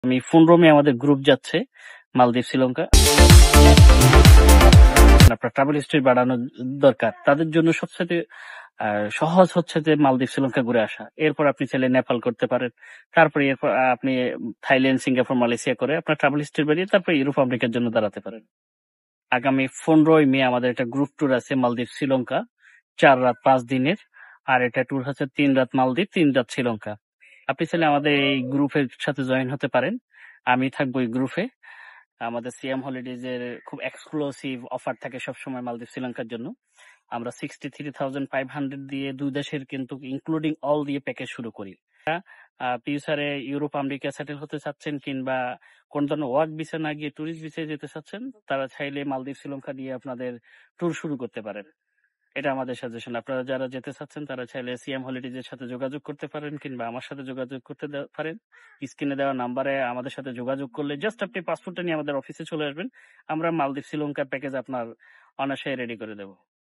আমি 15 মে আমাদের গ্রুপ যাচ্ছে মালদ্বীপ, শ্রীলঙ্কা। আপনার ট্রাভেল হিস্ট্রি বাড়ানো দরকার। তাদের জন্য সবচাইতে সহজ হচ্ছে যে মালদ্বীপ, শ্রীলঙ্কা ঘুরে আসা। এরপর আপনি চাইলে নেপাল করতে পারেন। তারপরে এরপর আপনি থাইল্যান্ড, সিঙ্গাপুর, মালয়েশিয়া করে আপনার ট্রাভেল হিস্ট্রি বাড়িয়ে তারপরে ইউরোপ, আমেরিকার জন্য দাঁড়াতে পারেন। আগামী 15ই মে আমাদের একটা গ্রুপ ট্যুর আছে মালদ্বীপ, শ্রীলঙ্কা, 4 রাত 5 দিনের। আর এটা ট্যুর হচ্ছে 3 রাত মালদ্বীপ, 3 রাত শ্রীলঙ্কা। আপনি চাইলে আমাদের এই গ্রুপের সাথে জয়েন হতে পারেন। আমি থাকবো এই গ্রুপে। আমাদের সিয়াম হলিডেজ এর খুব এক্সক্লুসিভ অফার থাকে সবসময় মালদ্বীপ, শ্রীলঙ্কার জন্য। আমরা 63,500 দিয়ে 2 দেশের কিন্তু ইনক্লুডিং অল দিয়ে প্যাকেজ শুরু করি। ফিউচারে ইউরোপ, আমেরিকা সেটেল হতে চাচ্ছেন কিংবা কোন ধরনের ওয়ার্ক ভিসা না গিয়ে ট্যুরিস্ট ভিসায় যেতে চাচ্ছেন, তারা চাইলে মালদ্বীপ, শ্রীলঙ্কা দিয়ে আপনাদের ট্যুর শুরু করতে পারেন। এটা আমাদের সাজেশন। আপনারা যারা যেতে চাচ্ছেন তারা চাইলে সিএম হলিডেজ এর সাথে যোগাযোগ করতে পারেন কিংবা আমার সাথে যোগাযোগ করতে পারেন। স্ক্রিনে দেওয়া নাম্বারে আমাদের সাথে যোগাযোগ করলে জাস্ট আপনি পাসপোর্টটা নিয়ে আমাদের অফিসে চলে আসবেন। আমরা মালদ্বীপ, শ্রীলঙ্কার প্যাকেজ আপনার অনায়াসে রেডি করে দেবো।